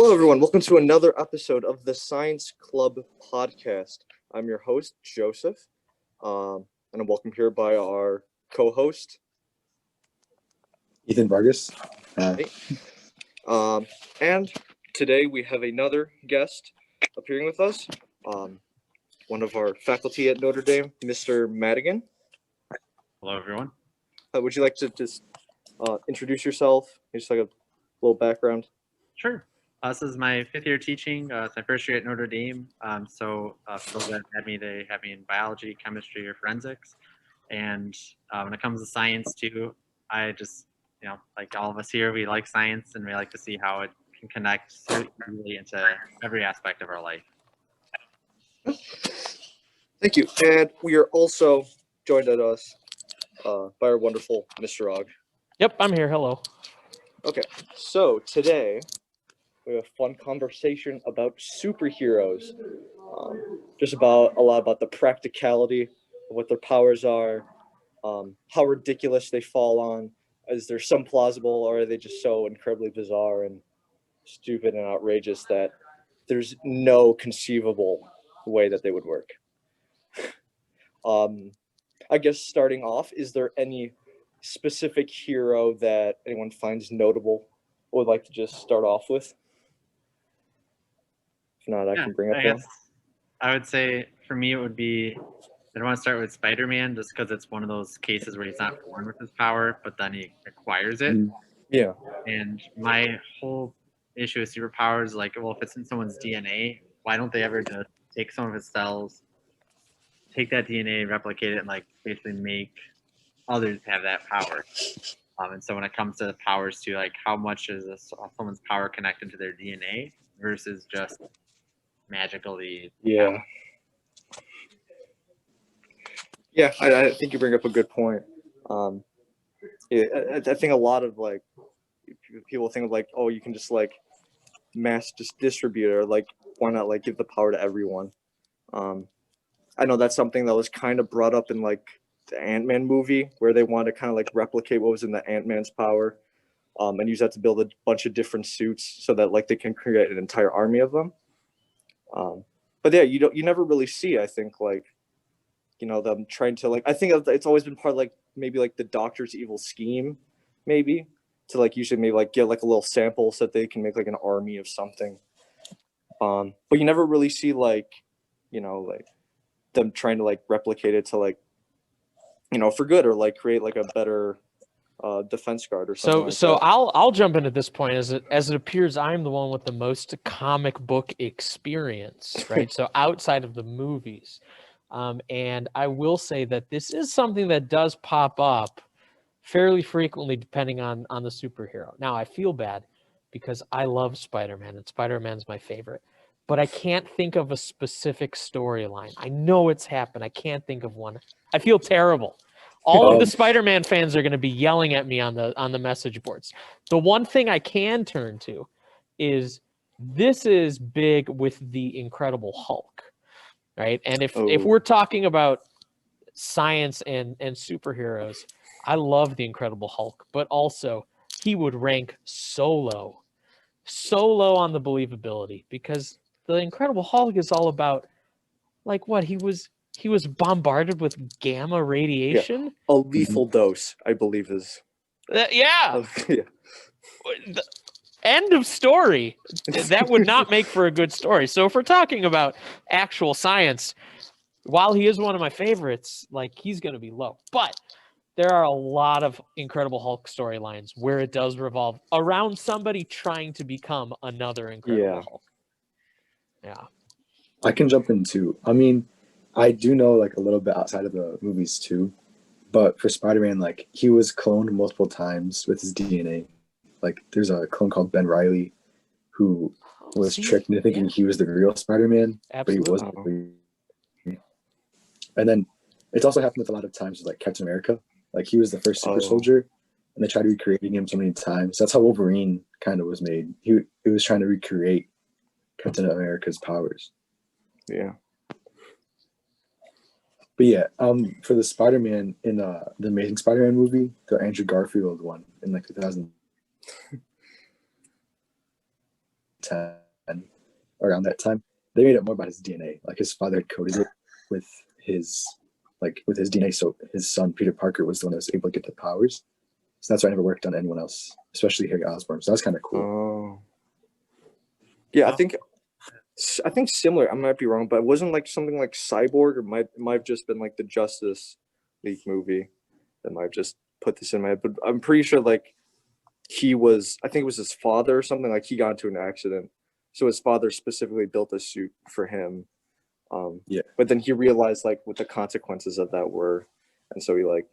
Hello, everyone. Welcome to another episode of the Science Club podcast. I'm your host, Joseph, and I'm welcomed here by our co-host, Ethan Vargas. Hey. And today we have another guest appearing with us, one of our faculty at Notre Dame, Mr. Madigan. Hello, everyone. Would you like to just introduce yourself? Just like a little background. Sure. This is my fifth year teaching. It's my first year at Notre Dame. For those that had me, they have me in biology, chemistry, or forensics. And when it comes to science too, I just, like all of us here, we like science and we like to see how it can connect so easily into every aspect of our life. Thank you. And we are also joined at us by our wonderful Mr. Og. Yep, I'm here. Hello. Okay, so today we have a fun conversation about superheroes. Just a lot about the practicality of what their powers are, how ridiculous they fall on. Is there some plausible, or are they just so incredibly bizarre and stupid and outrageous that there's no conceivable way that they would work? I guess starting off, is there any specific hero that anyone finds notable or would like to just start off with? If not, I can bring up one. I would say for me it would be, I don't want to start with Spider-Man just because it's one of those cases where he's not born with his power, but then he acquires it. Yeah. And my whole issue with superpowers, like, well, if it's in someone's DNA, why don't they ever just take some of his cells, take that DNA, replicate it, and like basically make others have that power? And so when it comes to the powers too, like how much is someone's power connected to their DNA versus just magically? Yeah. Yeah, I think you bring up a good point. I think a lot of like people think of like, oh, you can just like mass just distribute, or like why not like give the power to everyone? I know that's something that was kind of brought up in like the Ant-Man movie, where they wanted to kind of like replicate what was in the Ant-Man's power, and use that to build a bunch of different suits so that like they can create an entire army of them. But yeah, you never really see, I think, like, them trying to like, I think it's always been part of like maybe like the Doctor's evil scheme, maybe to like usually maybe like get like a little sample so that they can make like an army of something. But you never really see like, like them trying to like replicate it to like, for good, or like create like a better defense guard or something. So I'll jump in at this point, as it appears I'm the one with the most comic book experience, right? So outside of the movies, and I will say that this is something that does pop up fairly frequently depending on the superhero. Now I feel bad because I love Spider-Man and Spider-Man's my favorite, but I can't think of a specific storyline. I know it's happened. I can't think of one. I feel terrible. All of the Spider-Man fans are going to be yelling at me on the message boards. The one thing I can turn to is this is big with the Incredible Hulk, right? And if we're talking about science and superheroes, I love the Incredible Hulk, but also he would rank so low on the believability, because the Incredible Hulk is all about like what he was bombarded with gamma radiation. Yeah. A lethal dose, I believe is. Yeah. End of story. That would not make for a good story. So if we're talking about actual science, while he is one of my favorites, like he's going to be low. But there are a lot of Incredible Hulk storylines where it does revolve around somebody trying to become another Incredible Hulk. Yeah. I can jump in too. I mean, I do know like a little bit outside of the movies too, but for Spider-Man, like he was cloned multiple times with his DNA. Like there's a clone called Ben Reilly who was tricked into thinking he was the real Spider-Man, but he wasn't. And then it's also happened with a lot of times with like Captain America. Like he was the first super soldier, and they tried recreating him so many times. That's how Wolverine kind of was made. He was trying to recreate Captain America's powers. Yeah. But yeah, for the Spider-Man in the Amazing Spider-Man movie, the Andrew Garfield one in like 2000, 2010, around that time, they made it more about his DNA. Like his father had coded it with his DNA, so his son Peter Parker was the one that was able to get the powers. So that's why I never worked on anyone else, especially Harry Osborn. So that's kind of cool. Oh. Yeah, I think similar. I might be wrong, but it wasn't like something like Cyborg, or might have just been like the Justice League movie that might have just put this in my head. But I'm pretty sure like I think it was his father or something, like he got into an accident. So his father specifically built a suit for him. Yeah. But then he realized like what the consequences of that were. And so he like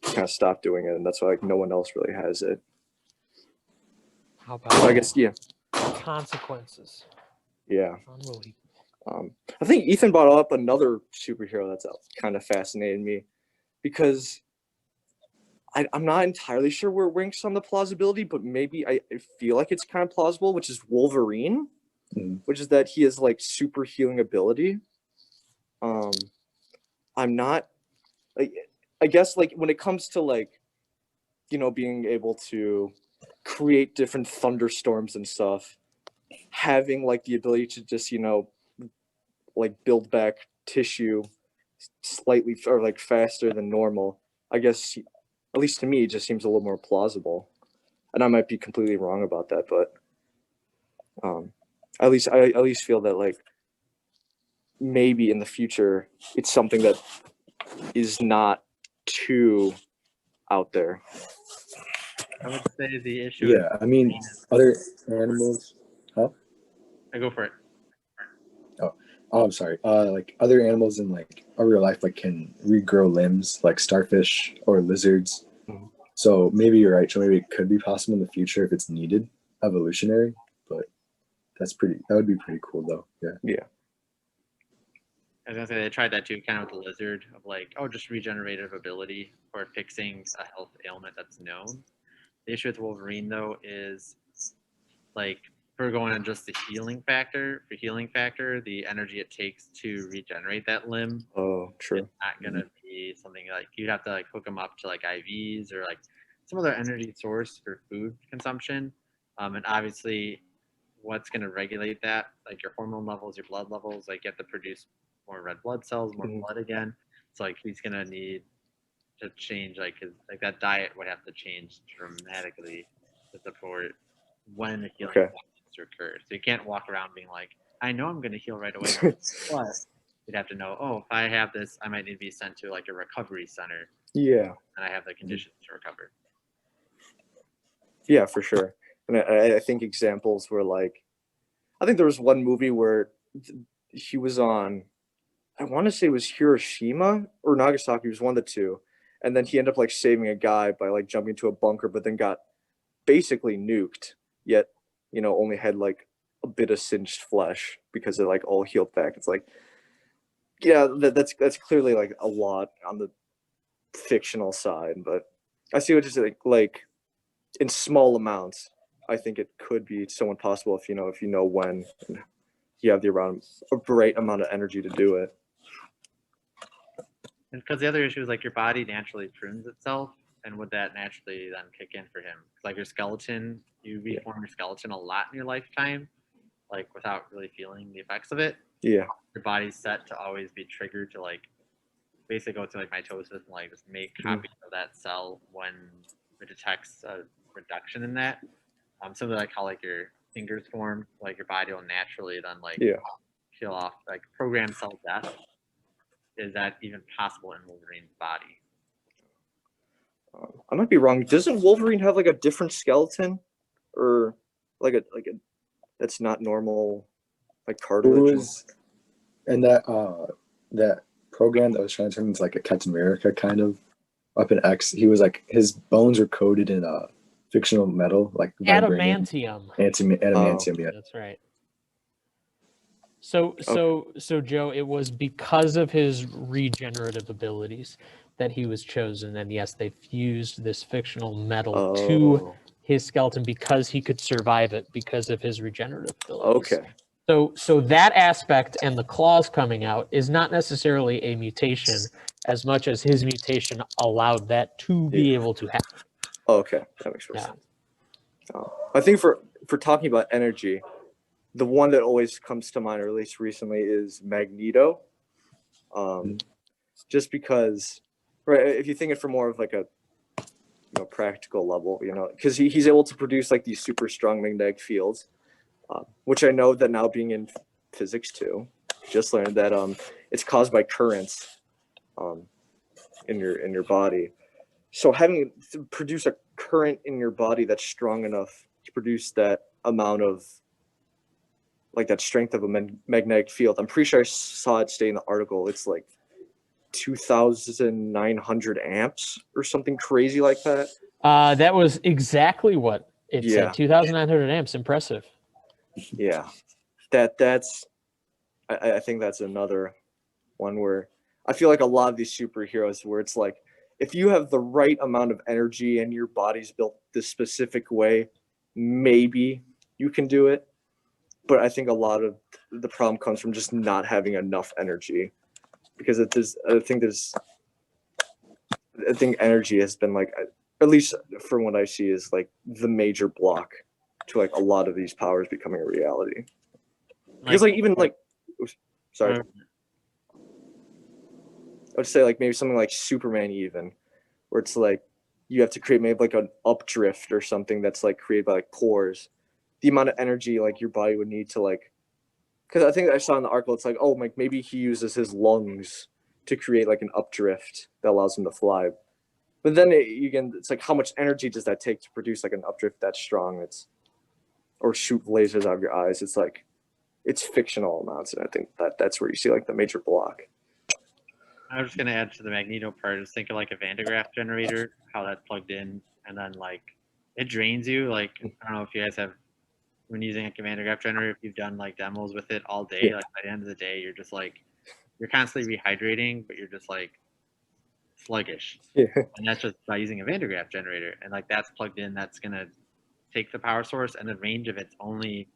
kind of stopped doing it. And that's why like no one else really has it. How about So I guess, yeah. consequences? Yeah. Unbelievable. I think Ethan brought up another superhero that's kind of fascinated me because I'm not entirely sure where it ranks on the plausibility, but maybe I feel like it's kind of plausible, which is Wolverine, which is that he has like super healing ability. I'm not like, I guess like when it comes to like, you know, being able to create different thunderstorms and stuff, having like the ability to just, you know, like build back tissue slightly or like faster than normal, I guess at least to me it just seems a little more plausible. And I might be completely wrong about that, but at least feel that like maybe in the future it's something that is not too out there. I would say the issue. Yeah, I mean, other animals. Huh? I go for it. Oh, I'm sorry. Like other animals in like a real life, like can regrow limbs, like starfish or lizards. Mhm. So maybe you're right. So maybe it could be possible in the future if it's needed, evolutionary. But that would be pretty cool, though. Yeah. I was gonna say they tried that too, kind of with the lizard, of like, oh, just regenerative ability for fixing a health ailment that's known. The issue with Wolverine though is like for going on just the healing factor, the energy it takes to regenerate that limb Oh, true. is not gonna be something like you'd have to like hook them up to like IVs or like some other energy source for food consumption. And obviously what's gonna regulate that, like your hormone levels, your blood levels, like you have to produce more red blood cells, more Mhm. blood again. So like he's gonna need to change like his like that diet would have to change dramatically to support when the healing Okay. to occur. So you can't walk around being like, I know I'm gonna heal right away. Plus, you'd have to know, oh, if I have this, I might need to be sent to like a recovery center, Yeah. and I have the conditions to recover. Yeah, for sure. And I think examples were like, I think there was one movie where he was on, I want to say it was Hiroshima or Nagasaki, it was one of the two. And then he ended up like saving a guy by like jumping into a bunker, but then got basically nuked, yet, you know, only had like a bit of singed flesh because it like all healed back. It's like, yeah, that's clearly like a lot on the fictional side, but I see what you're saying. Like in small amounts, I think it could be somewhat possible if you know when and you have the right amount of energy to do it. And because the other issue is like your body naturally prunes itself, and would that naturally then kick in for him? 'Cause, like your skeleton, you reform your skeleton a lot in your lifetime, like without really feeling the effects of it. Yeah. Your body's set to always be triggered to like basically go to like mitosis and like just make copies of that cell when it detects a reduction in that. Similar like how like your fingers form, like your body will naturally then like kill off like program cell death. Is that even possible in Wolverine's body? I might be wrong. Doesn't Wolverine have like a different skeleton, or like a that's not normal, like It cartilage? was, and that program that was trying to turn into like a Captain America kind of up in X. He was like his bones were coated in a fictional metal like vibranium. Adamantium. Adamantium. Yeah. That's right. So Joe, it was because of his regenerative abilities that he was chosen, and yes, they fused this fictional metal to his skeleton because he could survive it because of his regenerative abilities. Okay. So that aspect and the claws coming out is not necessarily a mutation as much as his mutation allowed that to be able to happen. Okay, that makes more sense. I think for talking about energy, the one that always comes to mind, or at least recently, is Magneto. Just because, right? If you think it from more of like a practical level, because he's able to produce like these super strong magnetic fields, which I know that now being in physics too, just learned that it's caused by currents in your body. So having to produce a current in your body that's strong enough to produce that amount of like that strength of a magnetic field. I'm pretty sure I saw it state in the article. It's like 2,900 amps or something crazy like that. That was exactly what it Yeah. said. 2,900 amps. Impressive. Yeah, that's. I think that's another one where I feel like a lot of these superheroes where it's like if you have the right amount of energy and your body's built this specific way, maybe you can do it. But I think a lot of the problem comes from just not having enough energy, because I think energy has been like, at least from what I see, is like the major block to like a lot of these powers becoming a reality. Because like even like, sorry, I would say like maybe something like Superman, even where it's like you have to create maybe like an updrift or something that's like created by like pores. The amount of energy like your body would need to like, because I think I saw in the article, it's like, oh, like maybe he uses his lungs to create like an updrift that allows him to fly. But then it's like, how much energy does that take to produce like an updrift that's strong? Or shoot lasers out of your eyes. It's like, it's fictional amounts, and I think that's where you see like the major block. I was just gonna add to the Magneto part. Just think of like a Van de Graaff generator, how that's plugged in, and then like it drains you. Like I don't know if you guys have when using like a Van de Graaff generator, if you've done like demos with it all day. Yeah. Like by the end of the day, you're just like you're constantly rehydrating, but you're just like sluggish. Yeah. And that's just by using a Van de Graaff generator, and like that's plugged in. That's gonna take the power source, and the range of it's only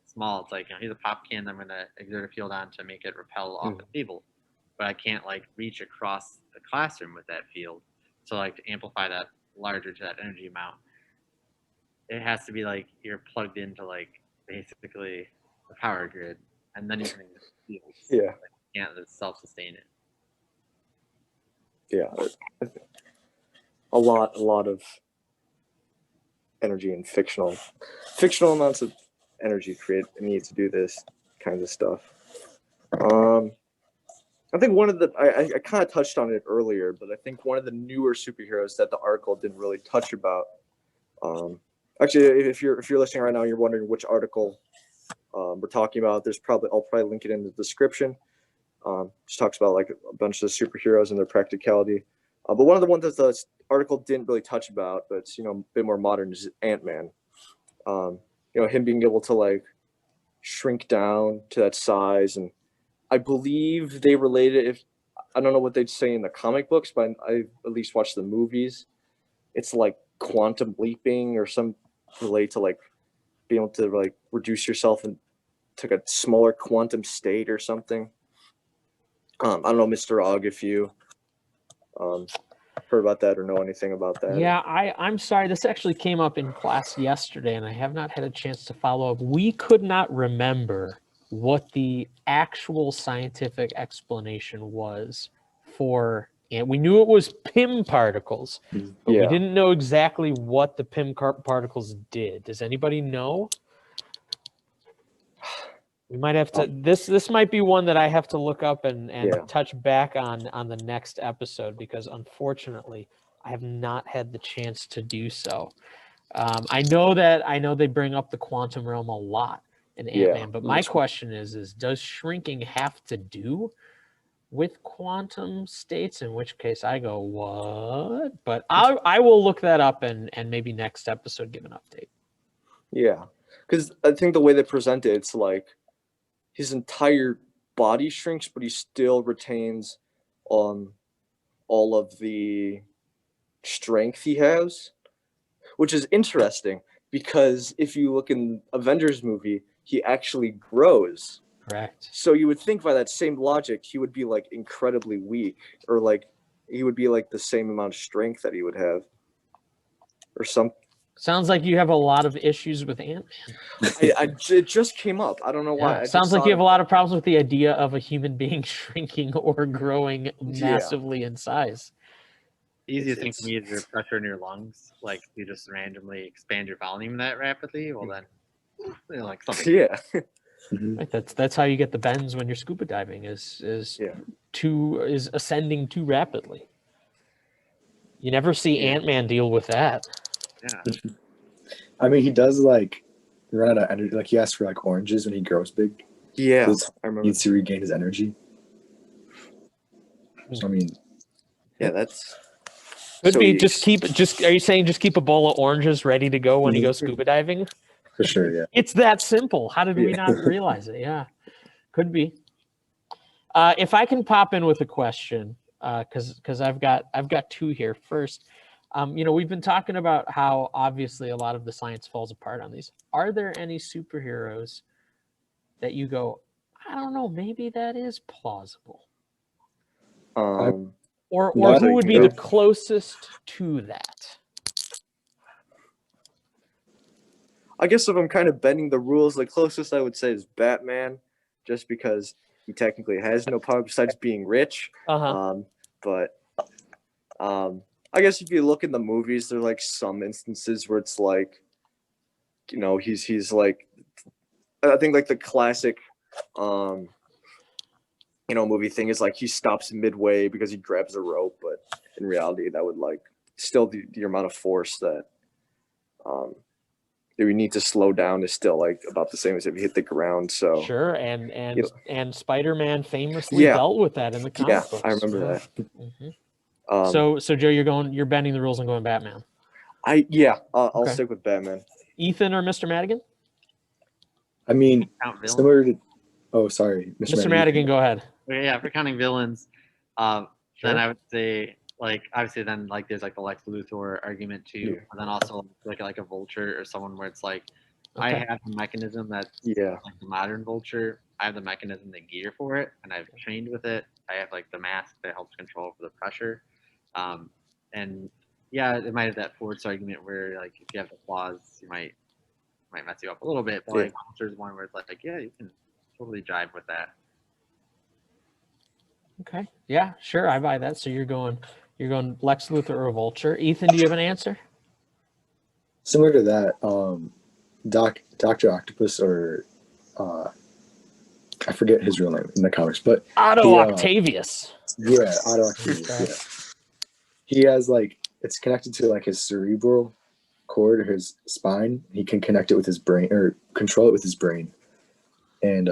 small. It's like here's a pop can I'm gonna exert a field on to make it repel off the table, but I can't like reach across the classroom with that field. So like to amplify that larger to that energy amount, it has to be like you're plugged into like basically the power grid, and then you can fields. Yeah. You can't self-sustain it. Yeah, a lot of energy and fictional amounts of energy need to do this kinds of stuff. I think one of the I kind of touched on it earlier, but I think one of the newer superheroes that the article didn't really touch about. Actually, if you're listening right now, and you're wondering which article we're talking about. I'll probably link it in the description. Just talks about like a bunch of superheroes and their practicality. But one of the ones that the article didn't really touch about, but it's a bit more modern, is Ant-Man. Him being able to like shrink down to that size, and I believe they related it. I don't know what they'd say in the comic books, but I at least watched the movies. It's like quantum leaping or some relate to like being able to like reduce yourself into like a smaller quantum state or something. I don't know, Mr. Og, if you heard about that or know anything about that. Yeah, I'm sorry. This actually came up in class yesterday, and I have not had a chance to follow up. We could not remember what the actual scientific explanation was for, and we knew it was PIM particles, but we didn't know exactly what the PIM particles did. Does anybody know? We might have to. This might be one that I have to look up and touch back on the next episode, because unfortunately I have not had the chance to do so. I know they bring up the quantum realm a lot in Ant-Man, but my question is does shrinking have to do with quantum states? In which case I go, what? But I will look that up and maybe next episode give an update. Yeah, because I think the way they present it, it's like his entire body shrinks, but he still retains all of the strength he has, which is interesting because if you look in Avengers movie, he actually grows. Correct. So you would think by that same logic, he would be like incredibly weak, or like he would be like the same amount of strength that he would have, or some. Sounds like you have a lot of issues with Ant-Man. It just came up. I don't know why. Yeah, I just sounds like thought you have a of lot it. of problems with the idea of a human being shrinking or growing massively in size. Easiest thing It's- for me is your pressure in your lungs. Like you just randomly expand your volume that rapidly. Well then, like something. Yeah. Mhm. Right, that's how you get the bends when you're scuba diving. Is Yeah. ascending too rapidly. You never see Yeah. Ant-Man deal with that. Yeah. I mean, he does like run out of energy. Like he asks for like oranges when he grows big. Yeah. This I remember. needs to regain his energy. So I mean, Yeah, that's Could so be he just are you saying just keep a bowl of oranges ready to go when you Mhm. go scuba diving? for sure, yeah. It's that simple. How did we Yeah. not realize it? Yeah. Could be. If I can pop in with a question, because I've got two here. First, we've been talking about how obviously a lot of the science falls apart on these. Are there any superheroes that you go, I don't know, maybe that is plausible, or Not who would be the really. closest to that? I guess if I'm kind of bending the rules, the closest I would say is Batman, just because he technically has no power besides being rich. Uh-huh. But I guess if you look in the movies, there are like some instances where it's like, he's like, I think like the classic, movie thing is like he stops midway because he grabs a rope, but in reality, that would like still the amount of force that that we need to slow down is still like about the same as if you hit the ground. So Sure, and you know, and Spider-Man famously Yeah. dealt with that in the comic yeah, books. I remember that. Mhm. Um, So Joe, you're bending the rules and going Batman. I'll Okay. stick with Batman. Ethan or Mr. Madigan? I mean, Count villains. similar to. Oh, sorry, Mr. Madigan, go ahead. Okay, yeah, for counting villains, then Sure. I would say like obviously then like there's like the Lex Luthor argument too, Yeah. and then also like a Vulture or someone where it's like I Okay. have the mechanism that's Yeah, like the modern Vulture. I have the mechanism, the gear for it, and I've trained with it. I have like the mask that helps control for the pressure, and yeah, it might have that force argument where like if you have the claws, you might mess you up a little bit, but Yeah. like Vulture's one where it's like yeah, you can totally jive with that. Okay. Yeah, sure. I buy that. So you're going Lex Luthor or Vulture. Ethan, do you have an answer? Similar to that, Doctor Octopus or I forget his real name in the comics, but Otto He, Octavius. yeah, Otto Octavius. Yeah, he has like it's connected to like his cerebral cord or his spine. He can connect it with his brain or control it with his brain, and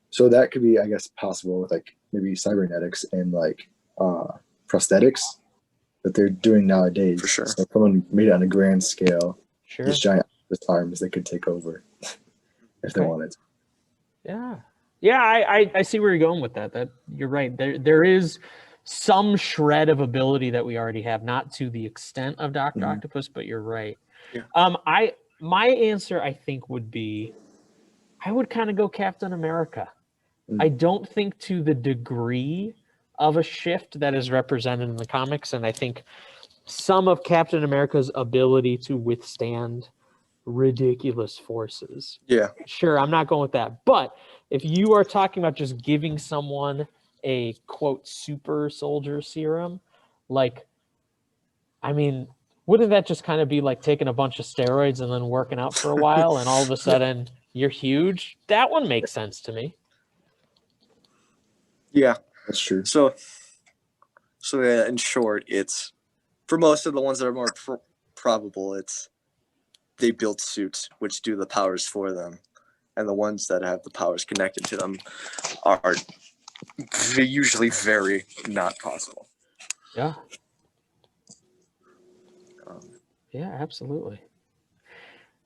so that could be, I guess, possible with like maybe cybernetics and like prosthetics that they're doing nowadays. For sure. So if someone made it on a grand scale, Sure. these giant arms they could take over if they Okay. wanted. Yeah. Yeah, I see where you're going with that. That you're right. There is some shred of ability that we already have, not to the extent of Doctor Mhm. Octopus, but you're right. Yeah. My answer I think would be I would kind of go Captain America. Mm. I don't think to the degree of a shift that is represented in the comics, and I think some of Captain America's ability to withstand ridiculous forces. yeah, Sure, I'm not going with that. But if you are talking about just giving someone a quote super soldier serum, like, I mean, wouldn't that just kind of be like taking a bunch of steroids and then working out for a while and all of a sudden you're huge? That one makes sense to me. yeah. That's true. So yeah, in short, it's for most of the ones that are more probable, it's they build suits which do the powers for them, and the ones that have the powers connected to them are usually very not possible. Yeah. Um, Yeah, absolutely.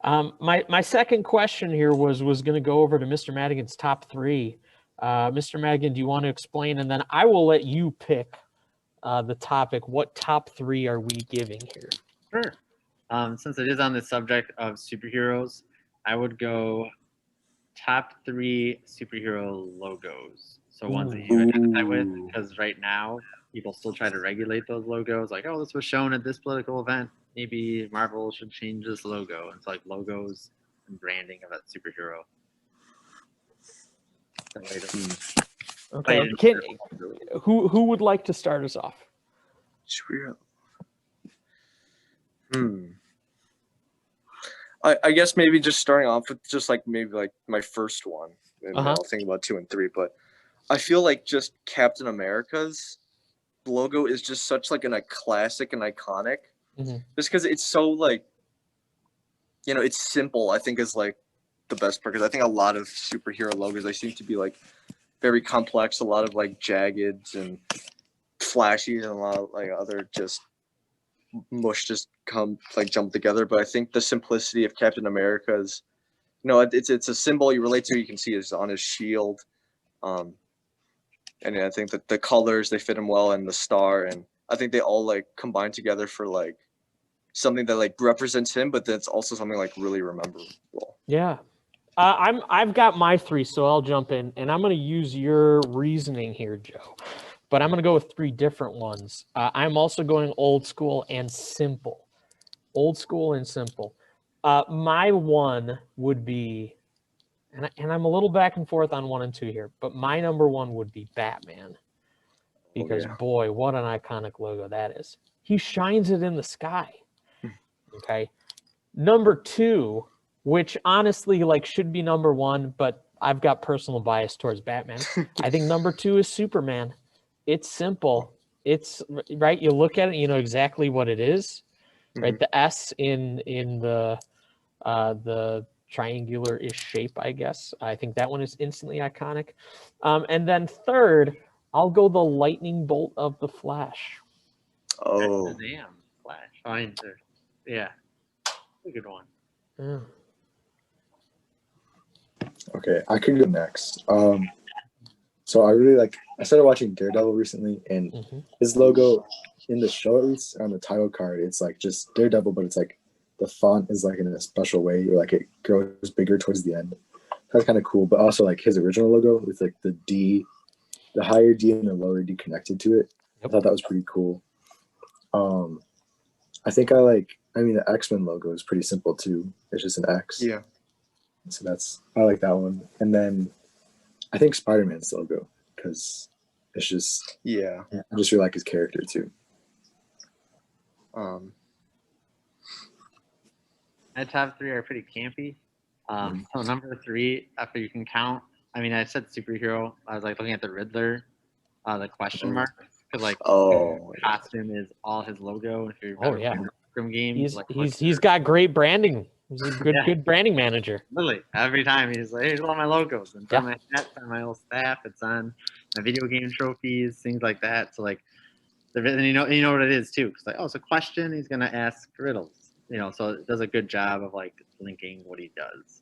My second question here was going to go over to Mr. Madigan's top three. Mr. Madigan, do you want to explain? And then I will let you pick the topic. What top three are we giving here? Sure. Since it is on the subject of superheroes, I would go top three superhero logos. So ones that you identify with, Ooh. because right now people still try to regulate those logos. Like, oh, this was shown at this political event. maybe Marvel should change this logo into like logos and branding of that superhero. That way to Okay. fight it. Can, who would like to start us off? Superhero. I guess maybe just starting off with just like maybe like my first one, and Uh-huh. I'll think about 2 and 3. But I feel like just Captain America's logo is just such like a classic and iconic, Mhm. just because it's so like, it's simple. I think is like the best part, because I think a lot of superhero logos, they seem to be like very complex, a lot of like jaggeds and flashy, and a lot of like other just mush just come like jump together. But I think the simplicity of Captain America's, it's a symbol you relate to. You can see is on his shield, and I think that the colors, they fit him well, and the star, and I think they all like combine together for like something that like represents him, but that's also something like really rememberable. Yeah. I've got my 3, so I'll jump in, and I'm going to use your reasoning here, Joe. But I'm going to go with 3 different ones. I'm also going old school and simple. Old school and simple. My 1 would be, and I'm a little back and forth on 1 and 2 here, but my number 1 would be Batman. Because boy, what an iconic logo that is. He shines it in the sky. Okay. Number 2, which honestly like should be number 1, but I've got personal bias towards Batman. I think number 2 is Superman. It's simple. It's right. You look at it, you know exactly what it is, right? The S in the triangular-ish shape, I guess. I think that one is instantly iconic. And then third, I'll go the lightning bolt of the Flash. Oh, Shazam, Flash. Fine, sir. Yeah, a good one. Yeah. Okay, I could go next. So I started watching Daredevil recently, and Mhm. his logo in the show, at least on the title card, it's like just Daredevil, but it's like the font is like in a special way, or like it grows bigger towards the end. That's kind of cool. But also like his original logo with like the D, the higher D and the lower D connected to it. I thought that was pretty cool. I think the X-Men logo is pretty simple too. It's just an X. yeah. So I like that one. And then I think Spider-Man's logo, because it's just, Yeah. I just really like his character too. My top 3 are pretty campy. So number 3, after you can count, I mean, I said superhero. I was like looking at the Riddler, the question mark, because like costume is all his logo. If you remember playing the Arkham games, He's got great branding. He's a good branding manager. Literally every time he's like, "Here's all my logos. It's on my hat, it's on my little staff, it's on my video game trophies, things like that." So like, and you know what it is too. It's like, oh, it's a question. He's gonna ask riddles. So it does a good job of like linking what he does.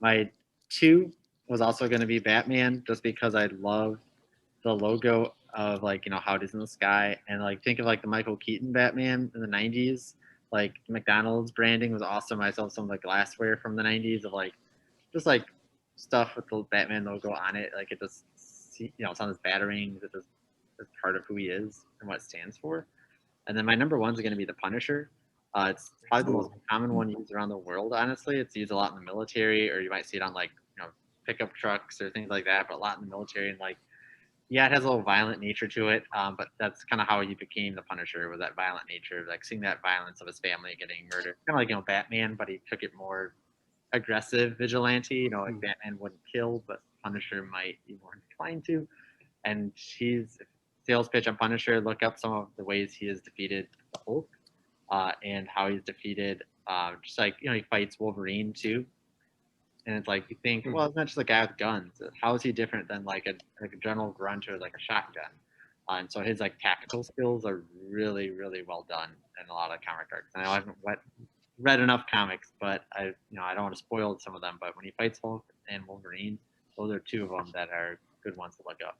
My 2 was also going to be Batman, just because I love the logo of like how it is in the sky, and like think of like the Michael Keaton Batman in the 90s. Like McDonald's branding was awesome. I saw some like glassware from the 90s of like just like stuff with the Batman logo on it. Like it just it's on his batarangs. It just is part of who he is and what it stands for. And then my number 1 is going to be the Punisher. It's probably the most common one used around the world, honestly. It's used a lot in the military, or you might see it on like pickup trucks or things like that, but a lot in the military. And like, yeah, it has a little violent nature to it, but that's kind of how he became the Punisher, with that violent nature, like seeing that violence of his family getting murdered. Kind of like Batman, but he took it more aggressive vigilante. Like Batman wouldn't kill, but Punisher might be more inclined to. And he's sales pitch on Punisher. Look up some of the ways he has defeated the Hulk. And how he's defeated, just like he fights Wolverine too, and it's like you think, well, it's not just a guy with guns. How is he different than like a general grunt or like a shotgun? And so his like tactical skills are really, really well done in a lot of comic arcs. And I haven't read enough comics, but I don't want to spoil some of them. But when he fights Hulk and Wolverine, those are 2 of them that are good ones to look up.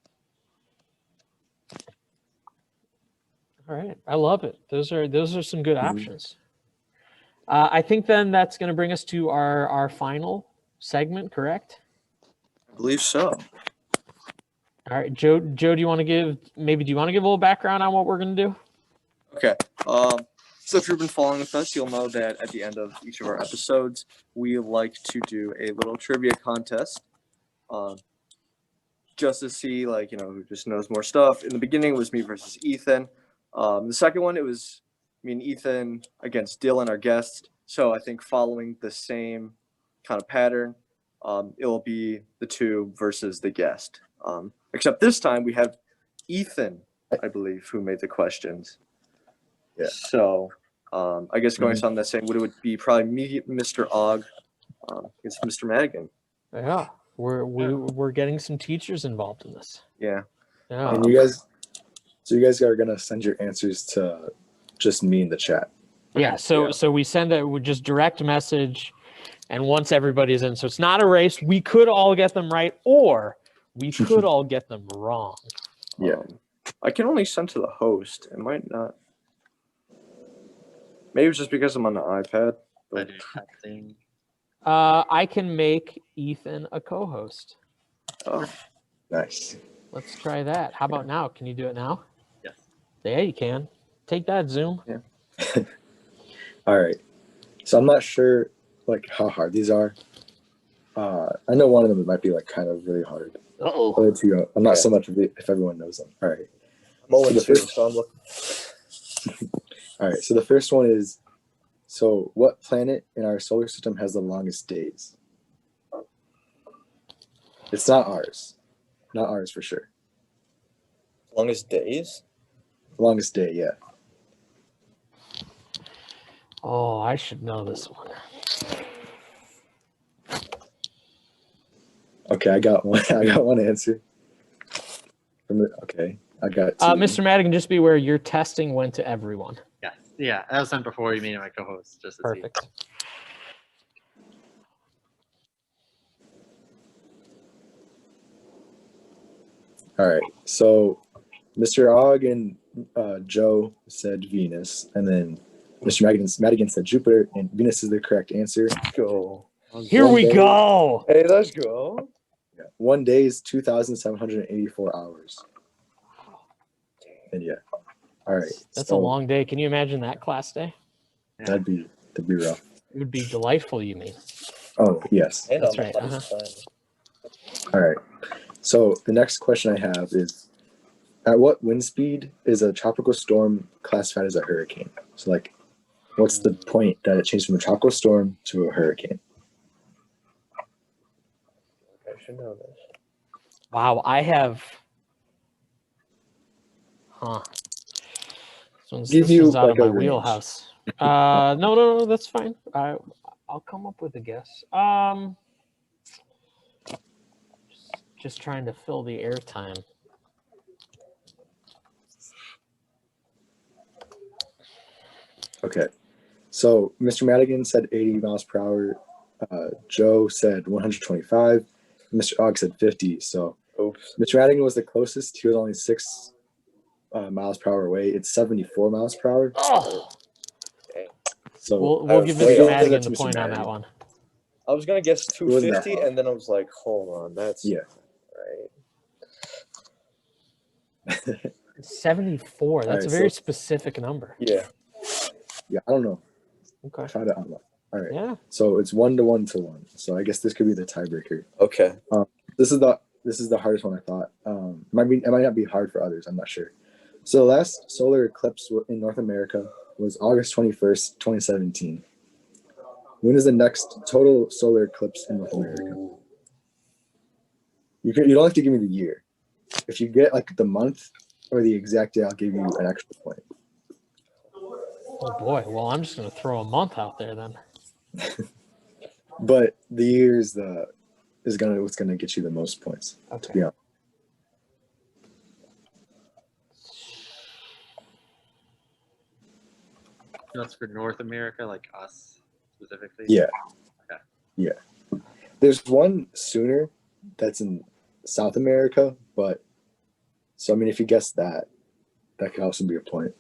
All right, I love it. Those are some good options. I think then that's going to bring us to our final segment, correct? I believe so. All right, Joe, do you want to give a little background on what we're going to do? Okay. So if you've been following with us, you'll know that at the end of each of our episodes, we like to do a little trivia contest, just to see like who just knows more stuff. In the beginning, it was me versus Ethan. The second one, it was me and Ethan against Dylan, our guest. So I think following the same kind of pattern, it'll be the two versus the guest. Except this time we have Ethan, I believe, who made the questions. Yeah. So I guess going on that same, would it be probably me, Mr. Og, against Mr. Madigan. Yeah, we're getting some teachers involved in this. Yeah. Yeah. And you guys are gonna send your answers to just me in the chat. Yeah, so we send we just direct message, and once everybody's in, so it's not a race. We could all get them right, or we could all get them wrong. Yeah. I can only send to the host. It might not. Maybe it's just because I'm on the iPad. I But do that thing. I can make Ethan a co-host. oh, Nice. Let's try that. How about now? Can you do it now? Yes. Yeah, you can. Take that, Zoom. All right. So I'm not sure like how hard these are. I know one of them might be like kind of really hard. Uh-oh. Other two, I'm not Yeah. so much if everyone knows them. All right. I'm only the two, first- so I'm looking. All right. So the first one is, so what planet in our solar system has the longest days? It's not ours. Not ours for sure. Longest days? Longest day, yeah. Oh, I should know this one. Okay, I got one. I got one answer. Okay, I got two. Mr. Madigan, just be aware your testing went to everyone. Yes. Yeah, that was sent before you made it my co-host. Just to see. Perfect. All right. So Mr. Og and Joe said Venus, and then Mr. Madigan said Jupiter, and Venus is the correct answer. Go. Here One we day- go. Hey, let's go. Yeah. One day is 2,784 hours. And yeah. All right. That's so a long day. Can you imagine that class day? That'd be rough. It would be delightful, you mean? Oh yes. And That's on right, the uh-huh. side. All right. So the next question I have is, at what wind speed is a tropical storm classified as a hurricane? So like, what's the point that it changed from a tropical storm to a hurricane? I should know this. Wow, I have. Huh. This Give one's you, out like, of a my range. wheelhouse. No, that's fine. I'll come up with a guess. Just trying to fill the airtime. Okay. So Mr. Madigan said 80 miles per hour. Joe said 125. Mr. Og said 50. So Oops. Mr. Madigan was the closest. He was only 6 miles per hour away. It's 74 miles per hour. Oh, So we'll give wait, Mr. I'll Madigan give the it to Mr. point on that Madigan. one. I was gonna guess wasn't that 250, hard. and then I was like, hold on, that's Yeah. right. 74. That's Alright, a very so- specific number. Yeah. Yeah, I don't know. Okay. Try to unlock. All right. Yeah. So it's 1 to 1 to 1. So I guess this could be the tiebreaker. Okay. This is the hardest one I thought. It might not be hard for others. I'm not sure. So the last solar eclipse in North America was August 21st, 2017. When is the next total solar eclipse in North America? You don't have to give me the year. If you get like the month or the exact day, I'll give you an extra point. Oh boy. Well, I'm just gonna throw a month out there then. But the year is what's gonna get you the most points. Okay. Yeah. That's for North America, like us specifically. Yeah. Okay. Yeah. There's one sooner that's in South America, but so I mean if you guess that, that could also be a point.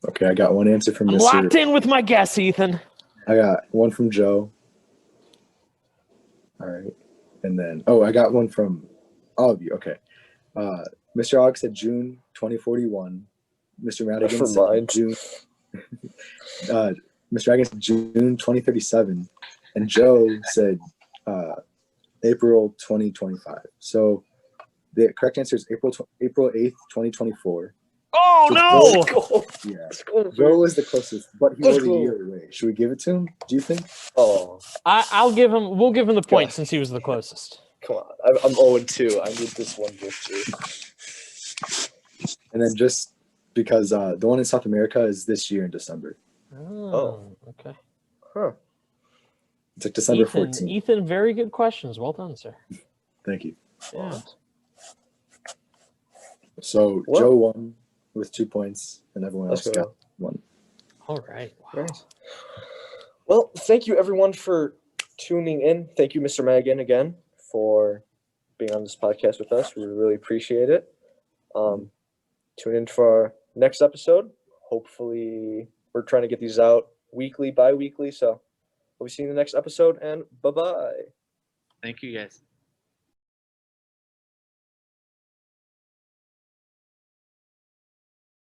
Okay, I got one answer from I'm Mr. locked in with my guess, Ethan. I got one from Joe. All right. And then I got one from all of you. Okay. Mr. Og said June 2041. Mr. Madigan Never said mind. June. Mr. Madigan said June 2037, and Joe said April 2025. So the correct answer is April 8th, 2024. Oh So no! Go. Yeah, Let's go. Joe was the closest, but he Let's was a go. year away. Should we give it to him? Do you think? Oh, I'll give him. We'll give him the point God. since he was the closest. come on. I'm 0-2. I need this one victory. And then just because the one in South America is this year in December. Oh, okay. Huh. It's like December Ethan, 14th. Ethan, very good questions. Well done, sir. Thank you. Yeah. So Well- Joe won with 2 points, and everyone Let's else go. got 1. All right. Wow. Nice. Well, thank you everyone for tuning in. Thank you, Mr. Madigan, again for being on this podcast with us. We really appreciate it. Tune in for our next episode. Hopefully, we're trying to get these out weekly, bi-weekly. So we'll be seeing you in the next episode, and bye-bye. Thank you guys.